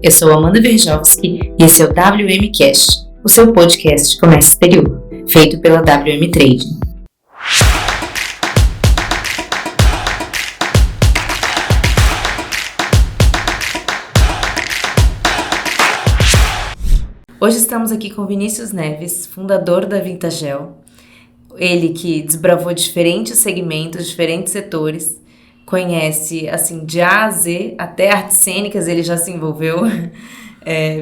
eu sou Amanda Verjovski e esse é o WMcast, o seu podcast de comércio exterior, feito pela WM Trading. Hoje estamos aqui com Vinícius Neves, fundador da Vintagel. Ele que desbravou diferentes segmentos, diferentes setores, conhece, assim, de A a Z, até artes cênicas ele já se envolveu.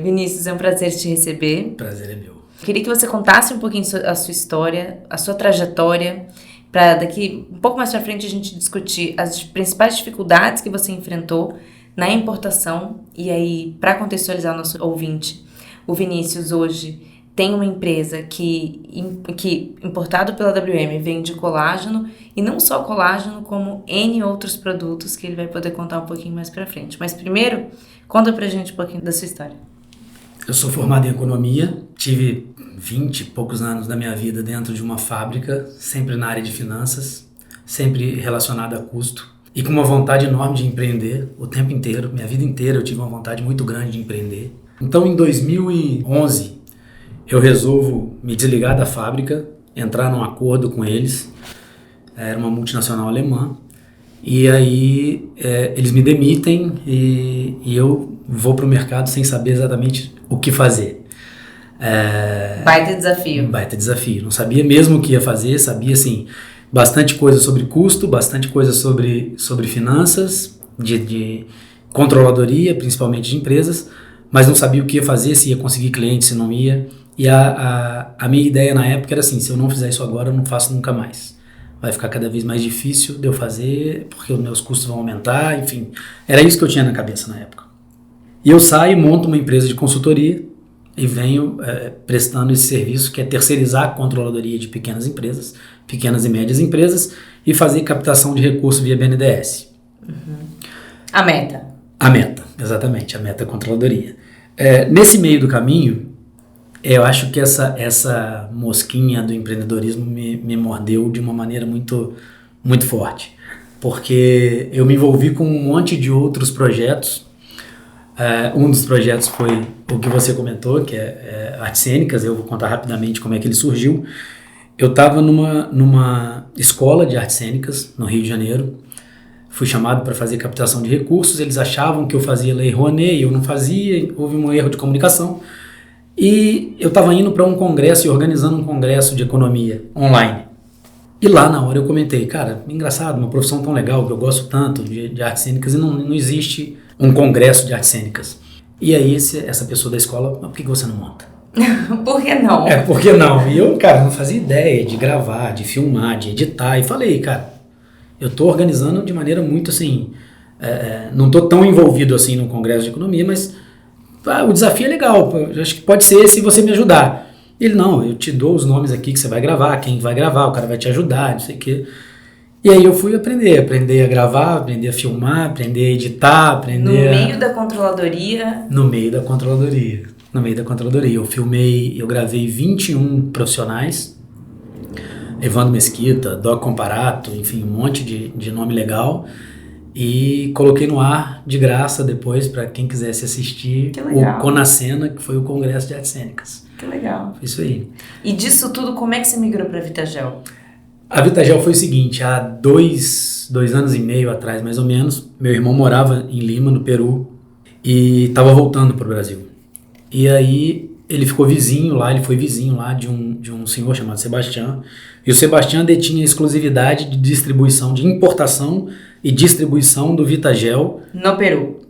Vinícius, é um prazer te receber. Prazer é meu. Queria que você contasse um pouquinho a sua história, a sua trajetória, para daqui, um pouco mais para frente, a gente discutir as principais dificuldades que você enfrentou na importação. E aí, para contextualizar o nosso ouvinte, o Vinícius hoje tem uma empresa que importado pela WM, vende colágeno, e não só colágeno, como N outros produtos que ele vai poder contar um pouquinho mais pra frente. Mas primeiro, conta pra gente um pouquinho da sua história. Eu sou formado em economia, tive 20 e poucos anos da minha vida dentro de uma fábrica, sempre na área de finanças, sempre relacionada a custo, e com uma vontade enorme de empreender o tempo inteiro. Minha vida inteira eu tive uma vontade muito grande de empreender. Então, em 2011, eu resolvo me desligar da fábrica, entrar num acordo com eles. Era uma multinacional alemã. E aí eles me demitem e eu vou para o mercado sem saber exatamente o que fazer. Baita desafio. Baita desafio. Não sabia mesmo o que ia fazer, sabia assim, bastante coisa sobre custo, bastante coisa sobre finanças, de controladoria, principalmente de empresas, mas não sabia o que ia fazer, se ia conseguir cliente, se não ia. E a minha ideia na época era assim, se eu não fizer isso agora, eu não faço nunca mais. Vai ficar cada vez mais difícil de eu fazer, porque os meus custos vão aumentar, enfim. Era isso que eu tinha na cabeça na época. E eu saio, monto uma empresa de consultoria e venho prestando esse serviço, que é terceirizar a controladoria de pequenas empresas, pequenas e médias empresas, e fazer captação de recursos via BNDES. Uhum. A meta. A meta, exatamente, a meta controladoria. Nesse meio do caminho, eu acho que essa mosquinha do empreendedorismo me mordeu de uma maneira muito, muito forte, porque eu me envolvi com um monte de outros projetos. Um dos projetos foi o que você comentou, que é artes cênicas. Eu vou contar rapidamente como é que ele surgiu. Eu estava numa escola de artes cênicas no Rio de Janeiro. Fui chamado para fazer captação de recursos. Eles achavam que eu fazia Lei Rouanet e eu não fazia. Houve um erro de comunicação. E eu estava indo para um congresso e organizando um congresso de economia online. E lá na hora eu comentei, cara, engraçado, uma profissão tão legal que eu gosto tanto de artes cênicas e não existe um congresso de artes cênicas. E aí essa pessoa da escola, por que você não monta? Por que não? Por que não? E eu, cara, não fazia ideia de gravar, de filmar, de editar. E falei, cara, eu estou organizando de maneira muito assim, não estou tão envolvido assim no congresso de economia, mas o desafio é legal, eu acho que pode ser se você me ajudar. Ele, não, eu te dou os nomes aqui que você vai gravar, quem vai gravar, o cara vai te ajudar, não sei o quê. E aí eu fui aprender a gravar, aprender a filmar, aprender a editar, No meio da controladoria? No meio da controladoria. Eu gravei 21 profissionais, Evandro Mesquita, Doc Comparato, enfim, um monte de nome legal. E coloquei no ar de graça depois para quem quisesse assistir o Conacena, que foi o Congresso de Artes Cênicas. Que legal. Isso aí. E disso tudo, como é que você migrou para a Vintagel? A Vintagel foi o seguinte, há 2 anos e meio atrás, mais ou menos, meu irmão morava em Lima, no Peru, e estava voltando para o Brasil. E aí ele foi vizinho lá de um senhor chamado Sebastião, e o Sebastião detinha a exclusividade de distribuição, de importação e distribuição do Vintagel no Peru.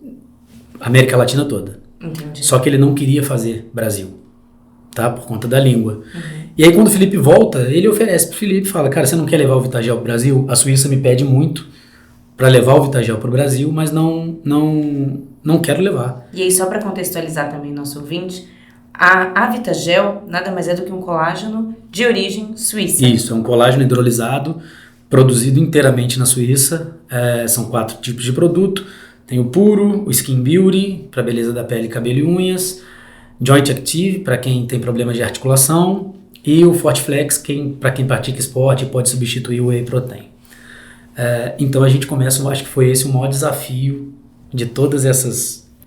América Latina toda. Entendi. Só que ele não queria fazer Brasil, tá? Por conta da língua. Uhum. E aí quando o Felipe volta, ele oferece pro Felipe e fala, cara, você não quer levar o Vintagel pro Brasil? A Suíça me pede muito para levar o Vintagel pro Brasil, mas não quero levar. E aí só para contextualizar também nosso ouvinte, a Vintagel nada mais é do que um colágeno de origem suíça. Isso, é um colágeno hidrolisado, produzido inteiramente na Suíça. São 4 tipos de produto. Tem o puro, o Skin Beauty, para beleza da pele, cabelo e unhas, Joint Active, para quem tem problemas de articulação, e o Forte Flex, para quem pratica esporte, pode substituir o Whey Protein. Então a gente começa, eu acho que foi esse o maior desafio de todas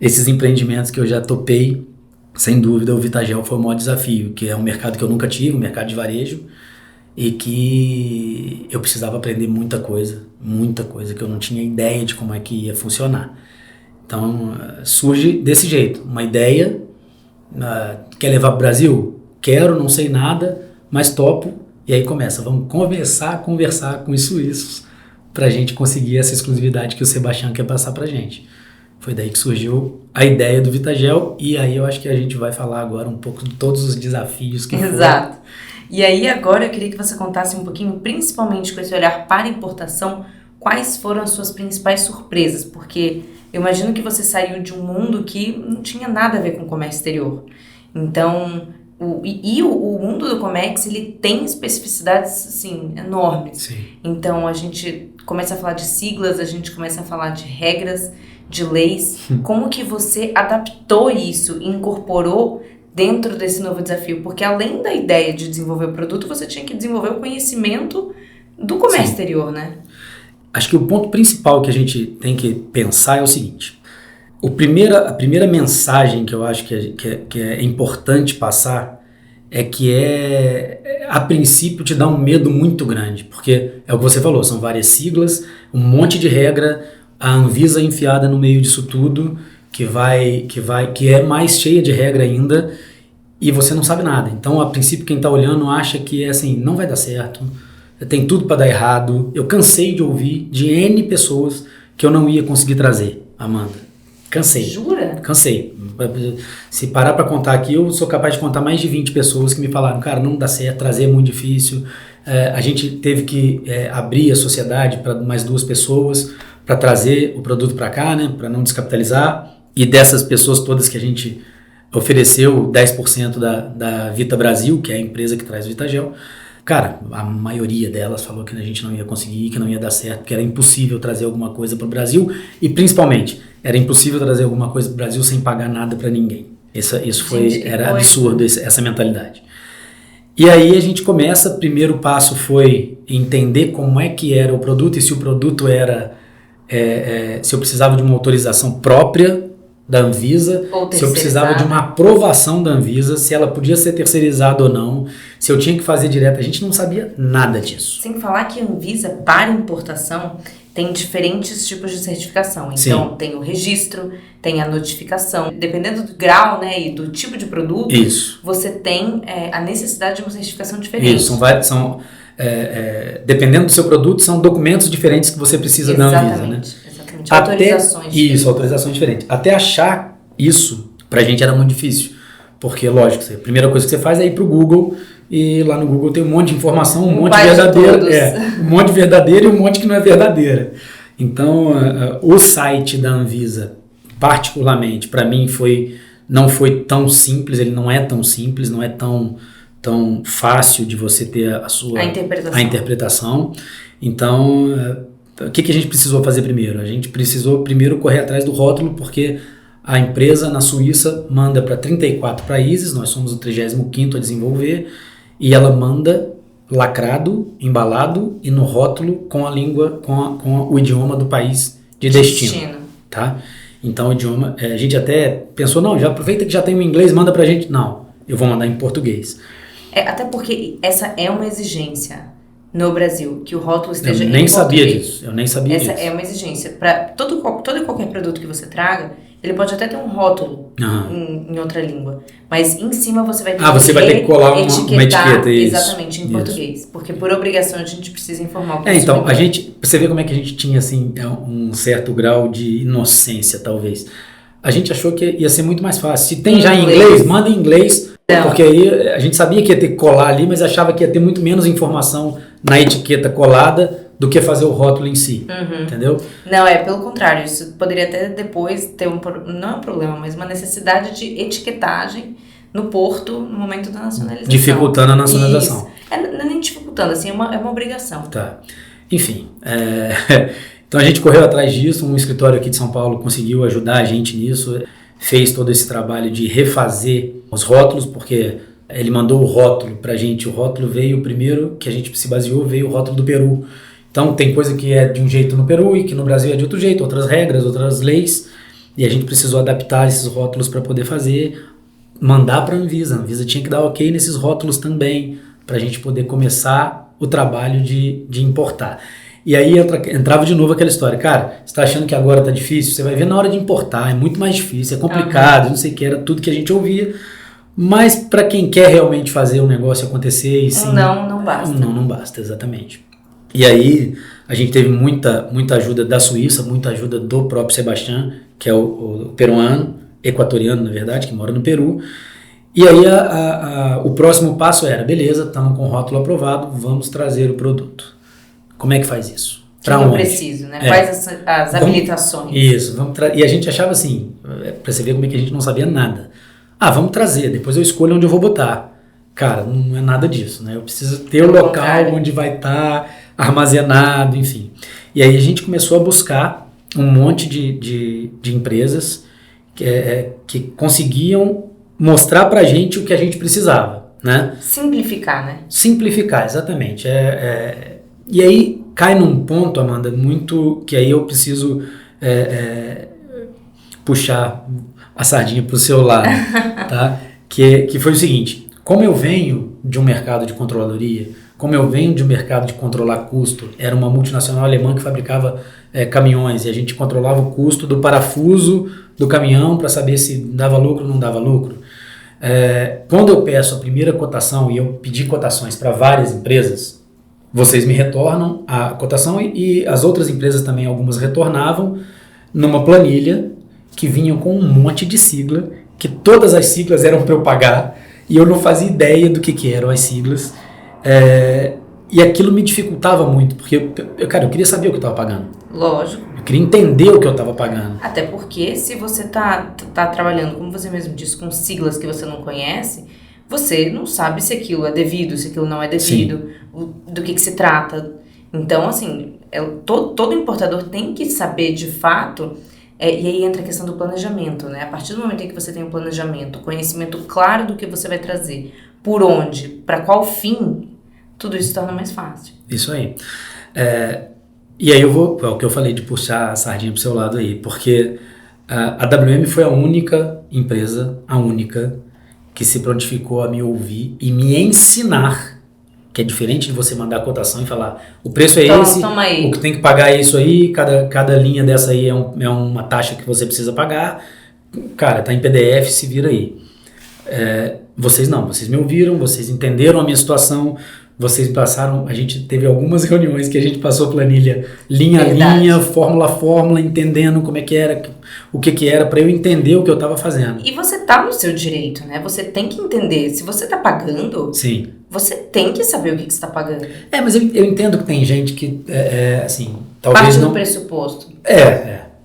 esses empreendimentos que eu já topei, sem dúvida o Vitagel foi o maior desafio, que é um mercado que eu nunca tive, um mercado de varejo, e que eu precisava aprender muita coisa que eu não tinha ideia de como é que ia funcionar. Então surge desse jeito, uma ideia, quer levar para o Brasil? Quero, não sei nada, mas topo, e aí vamos conversar com os suíços para a gente conseguir essa exclusividade que o Sebastião quer passar para a gente. Foi daí que surgiu a ideia do Vitagel, e aí eu acho que a gente vai falar agora um pouco de todos os desafios que Exato. E aí agora eu queria que você contasse um pouquinho, principalmente com esse olhar para a importação, quais foram as suas principais surpresas, porque eu imagino que você saiu de um mundo que não tinha nada a ver com o comércio exterior. Então, o mundo do Comex, ele tem especificidades, assim, enormes. Sim. Então, a gente começa a falar de siglas, a gente começa a falar de regras, de leis. Como que você adaptou isso e incorporou dentro desse novo desafio? Porque além da ideia de desenvolver o produto, você tinha que desenvolver o conhecimento do comércio exterior, né? Acho que o ponto principal que a gente tem que pensar é o seguinte. A primeira mensagem que eu acho que é importante passar é que a princípio te dá um medo muito grande, porque é o que você falou, são várias siglas, um monte de regra, a Anvisa enfiada no meio disso tudo, que é mais cheia de regra ainda, e você não sabe nada. Então, a princípio, quem está olhando acha que assim, não vai dar certo, tem tudo para dar errado. Eu cansei de ouvir de N pessoas que eu não ia conseguir trazer, Amanda. Cansei. Jura? Cansei. Se parar para contar aqui, eu sou capaz de contar mais de 20 pessoas que me falaram, cara, não dá certo, trazer é muito difícil. A gente teve que abrir a sociedade para mais 2 pessoas para trazer o produto para cá, né, para não descapitalizar. E dessas pessoas todas que a gente ofereceu 10% da Vita Brasil, que é a empresa que traz o Vitagel, cara, a maioria delas falou que a gente não ia conseguir, que não ia dar certo, que era impossível trazer alguma coisa para o Brasil e, principalmente, era impossível trazer alguma coisa para o Brasil sem pagar nada para ninguém. Era absurdo essa mentalidade. E aí a gente começa, primeiro passo foi entender como é que era o produto e se o produto era, se eu precisava de uma autorização própria da Anvisa, se eu precisava de uma aprovação da Anvisa, se ela podia ser terceirizada ou não, se eu tinha que fazer direto, a gente não sabia nada disso. Sem falar que a Anvisa, para importação, tem diferentes tipos de certificação. Então, Sim. Tem o registro, tem a notificação. Dependendo do grau, né, e do tipo de produto, Isso. Você tem a necessidade de uma certificação diferente. Isso, dependendo do seu produto, são documentos diferentes que você precisa da Anvisa, né? Autorizações diferentes. Isso, autorizações diferentes. Até achar isso, pra gente era muito difícil. Porque, lógico, a primeira coisa que você faz é ir pro Google, e lá no Google tem um monte de informação, um monte de verdadeira. Um monte de verdadeira e um monte que não é verdadeira. Então, o site da Anvisa, particularmente, para mim, não foi tão simples, ele não é tão simples, não é tão fácil de você ter a interpretação. Então, o que a gente precisou fazer primeiro? A gente precisou primeiro correr atrás do rótulo, porque a empresa na Suíça manda para 34 países, nós somos o 35º a desenvolver, e ela manda lacrado, embalado e no rótulo com a língua, com o idioma do país de destino. Tá? Então o idioma, a gente até pensou, não, já aproveita que já tem o inglês, manda pra gente. Não, eu vou mandar em português. Até porque essa é uma exigência no Brasil, que o rótulo esteja em português. Eu nem sabia disso. Essa é uma exigência. Para todo e qualquer produto que você traga, ele pode até ter um rótulo em outra língua. Mas em cima você vai ter você vai ter que colar uma etiqueta. Isso. Exatamente, em português. Porque por obrigação a gente precisa informar o consumidor. Então, você vê como é que a gente tinha assim, um certo grau de inocência, talvez. A gente achou que ia ser muito mais fácil. Se tem já em inglês, manda em inglês. Não. Porque aí a gente sabia que ia ter que colar ali, mas achava que ia ter muito menos informação na etiqueta colada do que fazer o rótulo em si, entendeu? Não, pelo contrário, isso poderia até depois ter não é um problema, mas uma necessidade de etiquetagem no porto no momento da nacionalização. Dificultando a nacionalização. Não é nem dificultando, assim, é uma obrigação. Tá. Enfim, então a gente correu atrás disso, um escritório aqui de São Paulo conseguiu ajudar a gente nisso, fez todo esse trabalho de refazer os rótulos, porque ele mandou o rótulo pra gente, o rótulo veio primeiro, que a gente se baseou, veio o rótulo do Peru. Então tem coisa que é de um jeito no Peru e que no Brasil é de outro jeito, outras regras, outras leis. e a gente precisou adaptar esses rótulos para poder fazer, mandar para a Anvisa tinha que dar ok nesses rótulos também, para a gente poder começar o trabalho de importar. E aí entrava de novo aquela história, cara, você está achando que agora está difícil? Você vai ver na hora de importar, é muito mais difícil, é complicado, não sei o que, era tudo que a gente ouvia, mas para quem quer realmente fazer o negócio acontecer... E sim, não basta. Não basta, exatamente. E aí a gente teve muita ajuda da Suíça, muita ajuda do próprio Sebastián, que é o peruano, equatoriano na verdade, que mora no Peru. E aí o próximo passo era, beleza, estamos com o rótulo aprovado, vamos trazer o produto. Como é que faz isso? Para onde? Preciso, né? Quais as habilitações? Isso, e a gente achava assim, para você ver como é que a gente não sabia nada. Vamos trazer, depois eu escolho onde eu vou botar. Cara, não é nada disso, né? Eu preciso ter o local onde vai estar armazenado, enfim. E aí a gente começou a buscar um monte de empresas que conseguiam mostrar pra gente o que a gente precisava, né? Simplificar, né? Simplificar, exatamente. E aí cai num ponto, Amanda, muito que aí eu preciso puxar a sardinha pro seu lado, tá? Que foi o seguinte, como eu venho de um mercado de controladoria, como eu venho de um mercado de controlar custo, era uma multinacional alemã que fabricava caminhões e a gente controlava o custo do parafuso do caminhão para saber se dava lucro ou não dava lucro. Quando eu peço a primeira cotação e eu pedi cotações para várias empresas, vocês me retornam a cotação e as outras empresas também, algumas retornavam numa planilha que vinham com um monte de sigla, que todas as siglas eram para eu pagar e eu não fazia ideia do que eram as siglas. E aquilo me dificultava muito, porque eu queria saber o que eu estava pagando. Lógico. Eu queria entender o que eu estava pagando. Até porque se você tá trabalhando, como você mesmo disse, com siglas que você não conhece, você não sabe se aquilo é devido, se aquilo não é devido, do que se trata. Então, assim, todo importador tem que saber de fato, e aí entra a questão do planejamento, né? A partir do momento em que você tem um planejamento, conhecimento claro do que você vai trazer, por onde, para qual fim, tudo isso se torna mais fácil. Isso aí. E aí é o que eu falei de puxar a sardinha pro seu lado aí, porque a WM foi a única empresa, que se prontificou a me ouvir e me ensinar, que é diferente de você mandar a cotação e falar, o preço é esse, o que tem que pagar é isso aí, cada linha dessa aí é uma taxa que você precisa pagar, cara, tá em PDF, se vira aí. Vocês me ouviram, vocês entenderam a minha situação, vocês passaram, a gente teve algumas reuniões que a gente passou planilha linha a linha, fórmula a fórmula, entendendo como é que era, o que era, para eu entender o que eu estava fazendo. E você tá no seu direito, né? Você tem que entender, se você tá pagando, sim, você tem que saber o que você tá pagando. Mas eu entendo que tem gente que, assim, talvez parte não... do pressuposto.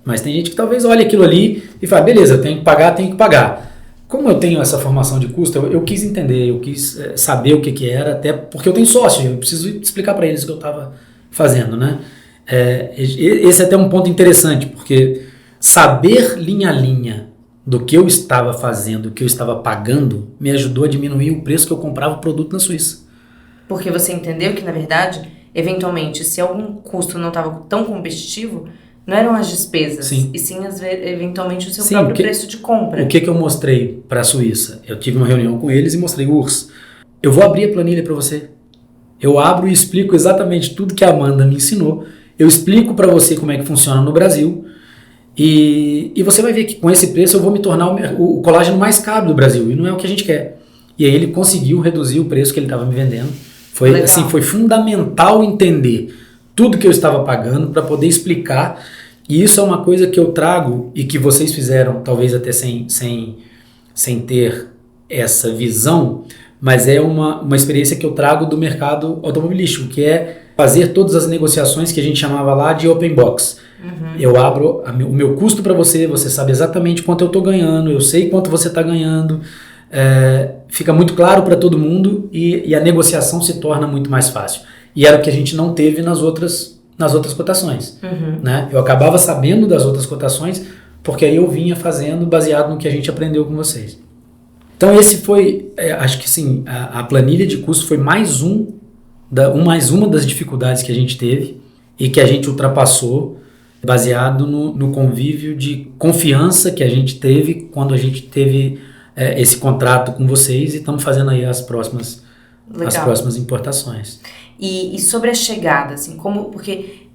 Mas tem gente que talvez olhe aquilo ali e fala, beleza, eu tenho que pagar. Como eu tenho essa formação de custo, eu quis entender, eu quis saber o que era, até porque eu tenho sócio, eu preciso explicar para eles o que eu estava fazendo, né? Esse é até um ponto interessante, porque saber linha a linha do que eu estava fazendo, do que eu estava pagando, me ajudou a diminuir o preço que eu comprava o produto na Suíça. Porque você entendeu que, na verdade, eventualmente, se algum custo não estava tão competitivo, não eram as despesas, e sim, eventualmente, o seu próprio preço de compra. O que eu mostrei para a Suíça? Eu tive uma reunião com eles e mostrei, Urs, eu vou abrir a planilha para você. Eu abro e explico exatamente tudo que a Amanda me ensinou. Eu explico para você como é que funciona no Brasil. E você vai ver que com esse preço eu vou me tornar o colágeno mais caro do Brasil. E não é o que a gente quer. E aí ele conseguiu reduzir o preço que ele estava me vendendo. Foi fundamental entender tudo que eu estava pagando para poder explicar. E isso é uma coisa que eu trago e que vocês fizeram, talvez até sem ter essa visão, mas é uma experiência que eu trago do mercado automobilístico, que é fazer todas as negociações que a gente chamava lá de open box. Uhum. Eu abro o meu custo para você sabe exatamente quanto eu estou ganhando, eu sei quanto você está ganhando, fica muito claro para todo mundo e a negociação se torna muito mais fácil. E era o que a gente não teve nas outras cotações. Uhum. Né? Eu acabava sabendo das outras cotações porque aí eu vinha fazendo baseado no que a gente aprendeu com vocês. Então esse foi, acho que sim, a planilha de custo foi mais uma das dificuldades que a gente teve e que a gente ultrapassou. baseado no convívio de confiança que a gente teve quando a gente teve esse contrato com vocês, e estamos fazendo aí as próximas importações. E sobre a chegada, assim, porque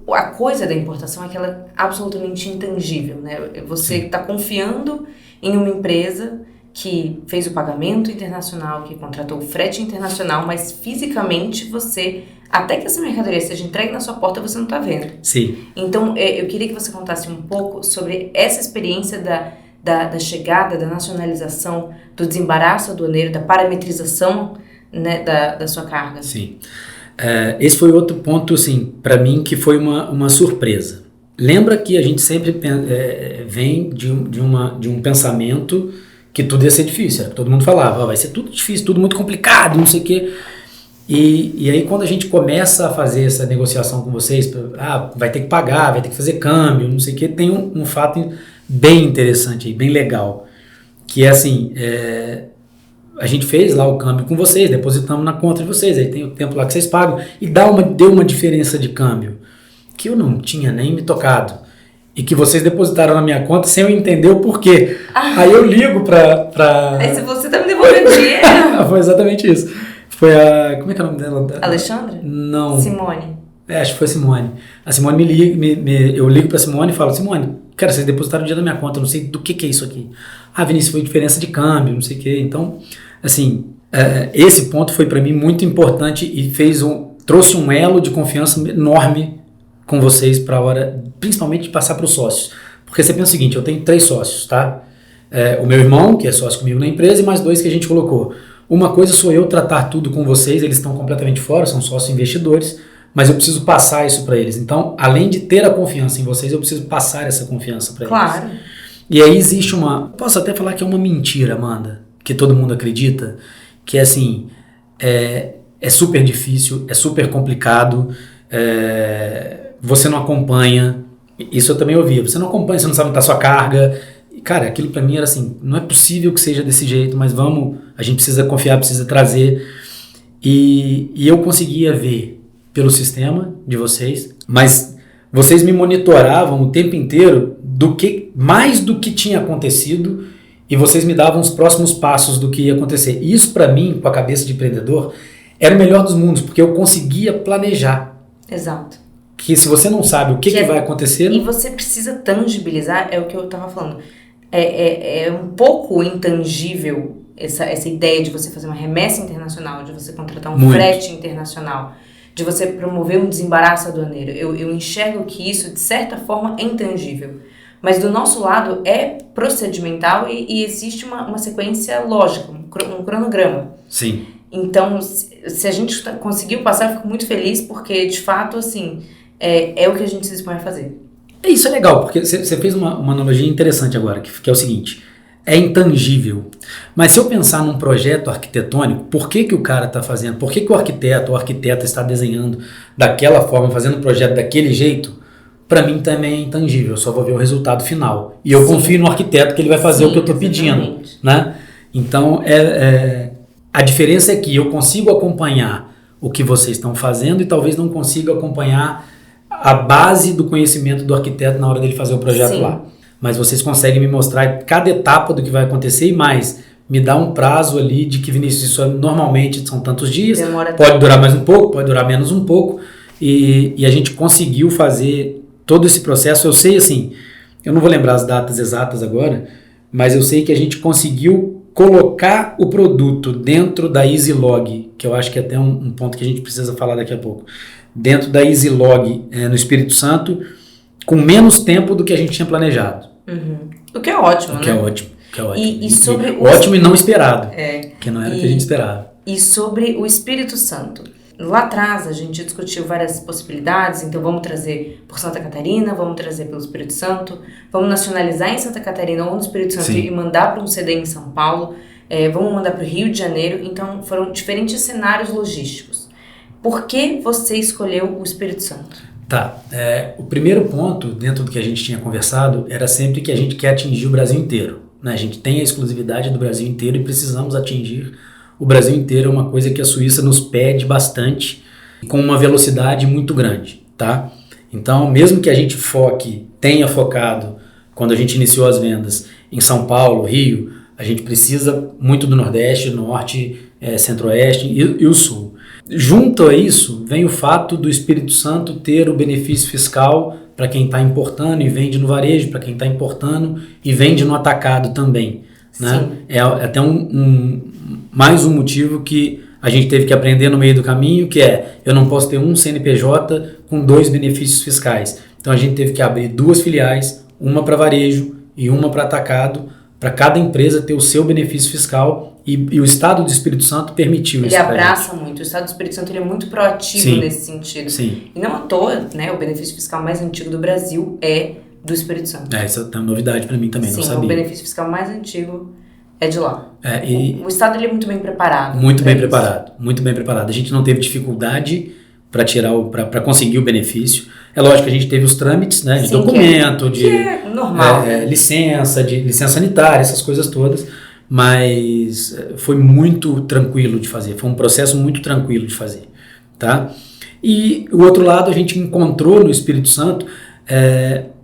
a coisa da importação é que ela é absolutamente intangível, né? Você está confiando em uma empresa que fez o pagamento internacional, que contratou o frete internacional, mas fisicamente você, até que essa mercadoria seja entregue na sua porta, você não está vendo. Sim. Então, eu queria que você contasse um pouco sobre essa experiência da chegada, da nacionalização, do desembaraço aduaneiro, da parametrização, né, da sua carga. Sim. Esse foi outro ponto, assim, para mim, que foi uma surpresa. Lembra que a gente sempre vem de um pensamento que tudo ia ser difícil. Todo mundo falava, vai ser tudo difícil, tudo muito complicado, não sei o quê. E aí quando a gente começa a fazer essa negociação com vocês, vai ter que pagar, vai ter que fazer câmbio, não sei o quê, tem um fato bem interessante aí, bem legal, que é assim, a gente fez lá o câmbio com vocês, depositamos na conta de vocês, aí tem o tempo lá que vocês pagam, e deu uma diferença de câmbio que eu não tinha nem me tocado, e que vocês depositaram na minha conta sem eu entender o porquê. Aí eu ligo pra... Aí se você tá me devolvendo dinheiro... Foi exatamente isso. Foi como é que é o nome dela? Alexandra? Não. Simone. Acho que foi Simone. A Simone me liga, eu ligo pra Simone e falo, Simone, cara, vocês depositaram o dinheiro na minha conta, eu não sei do que é isso aqui. Vinícius, foi diferença de câmbio, não sei o que. Então, assim, esse ponto foi pra mim muito importante e trouxe um elo de confiança enorme com vocês para a hora, principalmente de passar para os sócios. Porque você pensa o seguinte, eu tenho 3 sócios, tá? O meu irmão, que é sócio comigo na empresa, e mais 2 que a gente colocou. Uma coisa sou eu tratar tudo com vocês, eles estão completamente fora, são sócios investidores, mas eu preciso passar isso para eles. Então, além de ter a confiança em vocês, eu preciso passar essa confiança para eles. Claro. E aí existe posso até falar que é uma mentira, Amanda, que todo mundo acredita, que é assim, é super difícil, é super complicado, você não acompanha, isso eu também ouvia, você não acompanha, você não sabe onde está a sua carga. Cara, aquilo pra mim era assim, não é possível que seja desse jeito, mas a gente precisa confiar, precisa trazer. E eu conseguia ver pelo sistema de vocês, mas vocês me monitoravam o tempo inteiro mais do que tinha acontecido, e vocês me davam os próximos passos do que ia acontecer. E isso pra mim, com a cabeça de empreendedor, era o melhor dos mundos, porque eu conseguia planejar. Exato. Que se você não sabe o que vai acontecer... E você precisa tangibilizar, é o que eu tava falando. É um pouco intangível essa ideia de você fazer uma remessa internacional, de você contratar um frete internacional, de você promover um desembaraço aduaneiro. Eu enxergo que isso, de certa forma, é intangível. Mas do nosso lado é procedimental e existe uma sequência lógica, um cronograma. Sim. Então, se a gente conseguiu passar, eu fico muito feliz, porque, de fato, assim... É o que a gente se dispõe a fazer. Isso é legal, porque você fez uma analogia interessante agora, que é o seguinte, é intangível. Mas se eu pensar num projeto arquitetônico, por que o cara está fazendo, por que o arquiteto ou a arquiteta está desenhando daquela forma, fazendo o projeto daquele jeito, para mim também é intangível, eu só vou ver o resultado final. E eu confio no arquiteto que ele vai fazer o que eu estou pedindo. Né? Então, a diferença é que eu consigo acompanhar o que vocês estão fazendo e talvez não consiga acompanhar a base do conhecimento do arquiteto na hora dele fazer o projeto lá. Mas vocês conseguem me mostrar cada etapa do que vai acontecer e mais, me dá um prazo ali de que, Vinícius, isso normalmente são tantos dias, pode durar mais um pouco, pode durar menos um pouco, e a gente conseguiu fazer todo esse processo. Eu sei, assim, eu não vou lembrar as datas exatas agora, mas eu sei que a gente conseguiu colocar o produto dentro da EasyLog, que eu acho que é até um ponto que a gente precisa falar daqui a pouco, dentro da EasyLog no Espírito Santo, com menos tempo do que a gente tinha planejado. Uhum. O que é ótimo, né? Que é ótimo. E sobre ótimo e não esperado, que não era o que a gente esperava. E sobre o Espírito Santo. Lá atrás a gente discutiu várias possibilidades, então vamos trazer por Santa Catarina, vamos trazer pelo Espírito Santo, vamos nacionalizar em Santa Catarina ou no Espírito Santo e mandar para um CD em São Paulo, vamos mandar para o Rio de Janeiro. Então foram diferentes cenários logísticos. Por que você escolheu o Espírito Santo? Tá, o primeiro ponto dentro do que a gente tinha conversado era sempre que a gente quer atingir o Brasil inteiro, né? A gente tem a exclusividade do Brasil inteiro e precisamos atingir o Brasil inteiro. É uma coisa que a Suíça nos pede bastante, com uma velocidade muito grande, tá? Então, mesmo que a gente tenha focado, quando a gente iniciou as vendas em São Paulo, Rio, a gente precisa muito do Nordeste, Norte, Centro-Oeste e o Sul. Junto a isso, vem o fato do Espírito Santo ter o benefício fiscal para quem está importando e vende no varejo, para quem está importando e vende no atacado também. Né? É até mais um motivo que a gente teve que aprender no meio do caminho, que eu não posso ter um CNPJ com 2 benefícios fiscais. Então a gente teve que abrir 2 filiais, uma para varejo e uma para atacado, para cada empresa ter o seu benefício fiscal e o Estado do Espírito Santo permitiu isso. Ele abraça muito, o Estado do Espírito Santo ele é muito proativo nesse sentido. Sim. E não à toa, né, o benefício fiscal mais antigo do Brasil é do Espírito Santo. Essa é uma novidade para mim também, não sabia. O benefício fiscal mais antigo é de lá. O Estado ele é muito bem preparado. Muito bem preparado. A gente não teve dificuldade para conseguir o benefício. É lógico que a gente teve os trâmites, né, de documento, que é normal. Licença sanitária, essas coisas todas, mas foi muito tranquilo de fazer, foi um processo muito tranquilo de fazer, tá? E o outro lado, a gente encontrou no Espírito Santo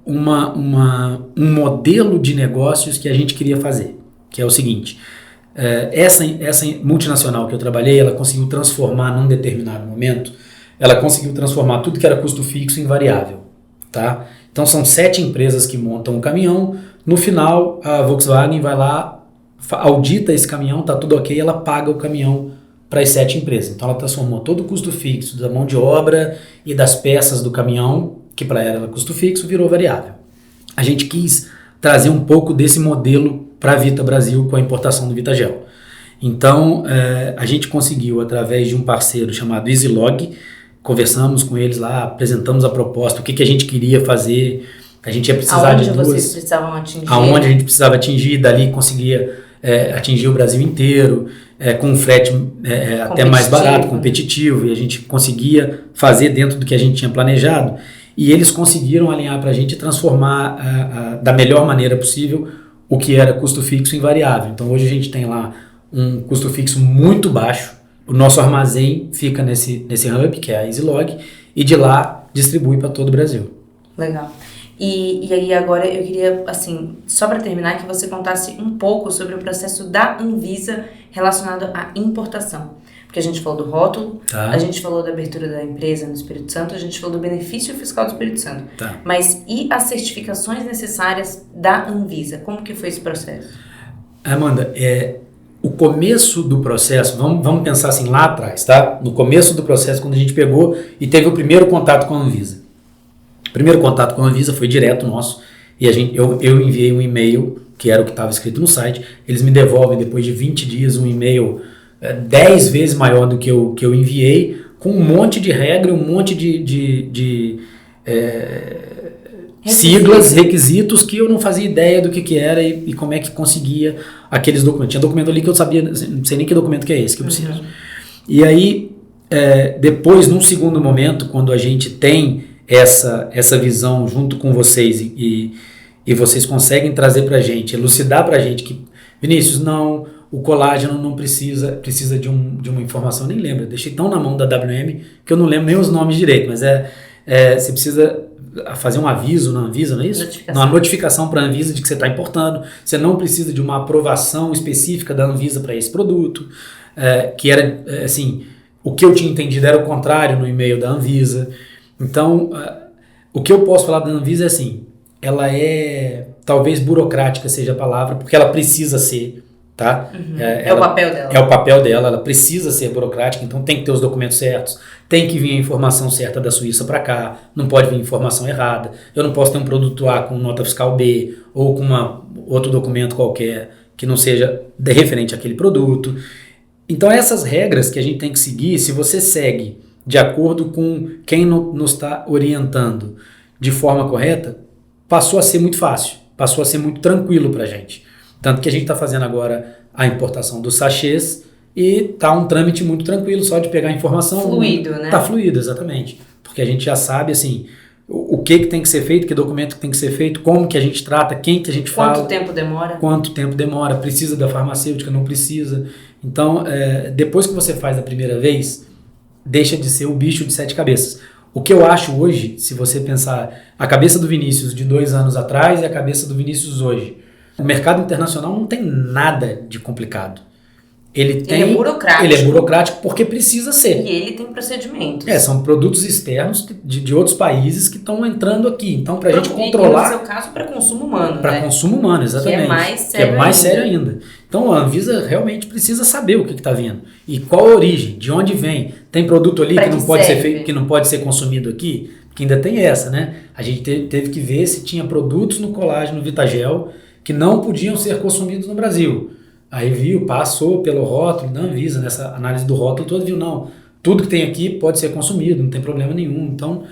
um modelo de negócios que a gente queria fazer, que é o seguinte: essa multinacional que eu trabalhei, ela conseguiu transformar num determinado momento, ela conseguiu transformar tudo que era custo fixo em variável, tá? Então são 7 empresas que montam o caminhão, no final a Volkswagen vai lá, audita esse caminhão, tá tudo ok, ela paga o caminhão para as 7 empresas. Então ela transformou todo o custo fixo da mão de obra e das peças do caminhão, que para ela era custo fixo, virou variável. A gente quis trazer um pouco desse modelo para a Vita Brasil com a importação do VitaGel. Então a gente conseguiu, através de um parceiro chamado EasyLog, conversamos com eles lá, apresentamos a proposta, o que a gente queria fazer, a gente ia precisar de duas... Vocês precisavam atingir? Aonde a gente precisava atingir, dali conseguia atingir o Brasil inteiro, com um frete até mais barato, competitivo, e a gente conseguia fazer dentro do que a gente tinha planejado, e eles conseguiram alinhar para a gente e transformar da melhor maneira possível o que era custo fixo em variável. Então hoje a gente tem lá um custo fixo muito baixo. O nosso armazém fica nesse hub, que é a EasyLog, e de lá distribui para todo o Brasil. Legal. E aí agora eu queria, assim, só para terminar, que você contasse um pouco sobre o processo da Anvisa relacionado à importação. Porque a gente falou do rótulo, a gente falou da abertura da empresa no Espírito Santo, a gente falou do benefício fiscal do Espírito Santo. Mas e as certificações necessárias da Anvisa? Como que foi esse processo? Amanda, o começo do processo, vamos pensar assim lá atrás, tá? No começo do processo, quando a gente pegou e teve o primeiro contato com a Anvisa. O primeiro contato com a Anvisa foi direto nosso, e eu enviei um e-mail, que era o que estava escrito no site, eles me devolvem depois de 20 dias um e-mail 10 vezes maior do que eu enviei, com um monte de regra, um monte de siglas, requisitos que eu não fazia ideia do que era e como é que conseguia aqueles documentos. Tinha documento ali que eu sabia, não sei nem que documento que é esse que eu preciso. E aí, depois, num segundo momento, quando a gente tem essa visão junto com vocês e vocês conseguem trazer pra gente, elucidar pra gente que, Vinícius, não, o colágeno não precisa de uma informação, nem lembro, eu deixei tão na mão da WM que eu não lembro nem os nomes direito, mas você precisa fazer um aviso na Anvisa, não é isso? Uma notificação para a Anvisa de que você está importando, você não precisa de uma aprovação específica da Anvisa para esse produto, que era, assim, o que eu tinha entendido era o contrário no e-mail da Anvisa. Então, o que eu posso falar da Anvisa é assim, ela talvez burocrática seja a palavra, porque ela precisa ser, tá? É o papel dela. É o papel dela, ela precisa ser burocrática, então tem que ter os documentos certos, tem que vir a informação certa da Suíça para cá, não pode vir informação errada, eu não posso ter um produto A com nota fiscal B, ou com outro documento qualquer que não seja referente àquele produto. Então essas regras que a gente tem que seguir, se você segue de acordo com quem nos está orientando de forma correta, passou a ser muito fácil, passou a ser muito tranquilo para a gente. Tanto que a gente está fazendo agora a importação dos sachês e tá um trâmite muito tranquilo, só de pegar a informação. Fluido, né? Tá fluido, exatamente. Porque a gente já sabe, assim, o que tem que ser feito, que documento que tem que ser feito, como que a gente trata, quem que a gente fala. Quanto tempo demora, precisa da farmacêutica, não precisa. Então, depois que você faz a primeira vez, deixa de ser o bicho de 7 cabeças. O que eu acho hoje, se você pensar a cabeça do Vinícius de 2 anos atrás e a cabeça do Vinícius hoje, o mercado internacional não tem nada de complicado. Ele é burocrático porque precisa ser. E ele tem procedimentos. São produtos externos de outros países que estão entrando aqui. Então, para a gente controlar... E no seu caso, para consumo humano, Para consumo humano, exatamente. Que é mais sério ainda. Então, a Anvisa realmente precisa saber o que está vindo. E qual a origem, de onde vem. Tem produto ali que não pode ser feito, que não pode ser consumido aqui? Que ainda tem essa, né? A gente teve que ver se tinha produtos no colágeno Vitagel que não podiam ser consumidos no Brasil. Aí viu, passou pelo rótulo da Anvisa, nessa análise do rótulo todo, viu, não, tudo que tem aqui pode ser consumido, não tem problema nenhum. Então,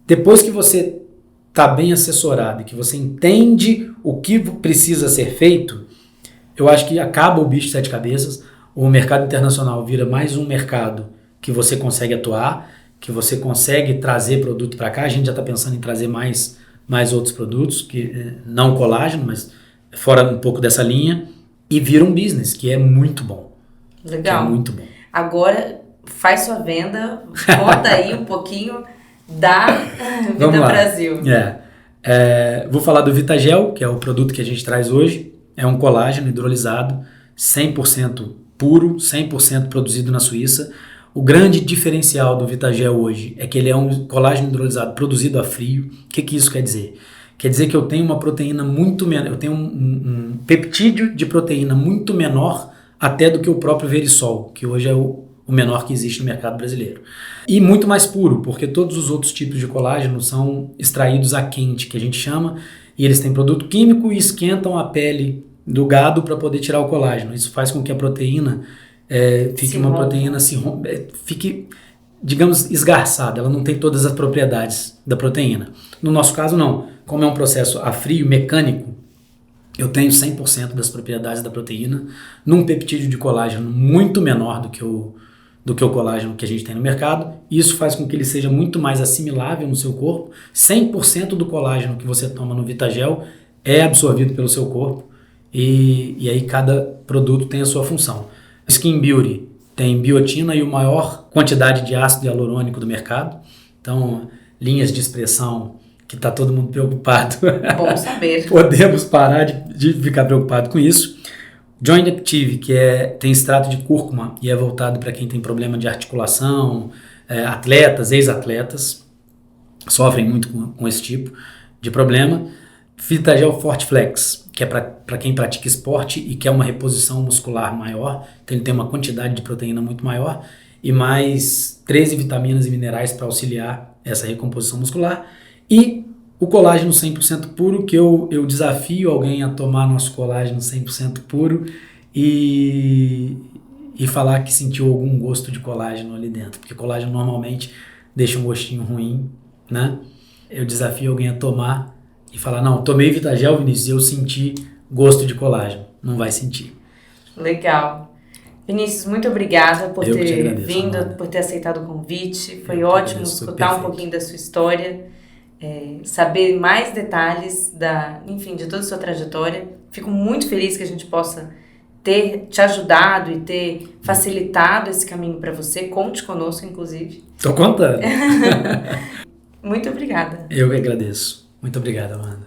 depois que você está bem assessorado e que você entende o que precisa ser feito, eu acho que acaba o bicho de 7 cabeças, o mercado internacional vira mais um mercado que você consegue atuar, que você consegue trazer produto para cá. A gente já está pensando em trazer mais outros produtos, que não colágeno, mas fora um pouco dessa linha, e vira um business, que é muito bom. Legal. Que é muito bom. Agora, faz sua venda, conta aí um pouquinho da Vida Brasil. Vou falar do Vitagel, que é o produto que a gente traz hoje. É um colágeno hidrolisado, 100% puro, 100% produzido na Suíça. O grande diferencial do Vitagel hoje é que ele é um colágeno hidrolisado produzido a frio. O que isso quer dizer? Quer dizer que eu tenho uma proteína muito menor, eu tenho um peptídeo de proteína muito menor até do que o próprio Verisol, que hoje é o menor que existe no mercado brasileiro. E muito mais puro, porque todos os outros tipos de colágeno são extraídos a quente, que a gente chama, e eles têm produto químico e esquentam a pele do gado para poder tirar o colágeno. Isso faz com que a proteína fique, digamos, esgarçada, ela não tem todas as propriedades da proteína. No nosso caso, não. Como é um processo a frio, mecânico, eu tenho 100% das propriedades da proteína num peptídeo de colágeno muito menor do que o colágeno que a gente tem no mercado. Isso faz com que ele seja muito mais assimilável no seu corpo. 100% do colágeno que você toma no Vitagel é absorvido pelo seu corpo e aí cada produto tem a sua função. Skin Beauty tem biotina e a maior quantidade de ácido hialurônico do mercado. Então, linhas de expressão que está todo mundo preocupado. Bom saber. Podemos parar de ficar preocupado com isso. Joint Active, que tem extrato de cúrcuma e é voltado para quem tem problema de articulação, atletas, ex-atletas, sofrem muito com esse tipo de problema. Vitagel Forte Flex, que é para quem pratica esporte e quer uma reposição muscular maior, então ele tem uma quantidade de proteína muito maior e mais 13 vitaminas e minerais para auxiliar essa recomposição muscular. E o colágeno 100% puro, que eu desafio alguém a tomar nosso colágeno 100% puro e falar que sentiu algum gosto de colágeno ali dentro, porque colágeno normalmente deixa um gostinho ruim, né? Eu desafio alguém a tomar e falar, não, tomei Vitagel, Vinícius, eu senti gosto de colágeno. Não vai sentir. Legal. Vinícius, muito obrigada por ter vindo, Amanda, por ter aceitado o convite. Foi ótimo escutar um pouquinho da sua história, saber mais detalhes de toda a sua trajetória. Fico muito feliz que a gente possa ter te ajudado e ter facilitado esse caminho para você. Conte conosco, inclusive. Tô contando. Muito obrigada. Eu que agradeço. Muito obrigado, Amanda.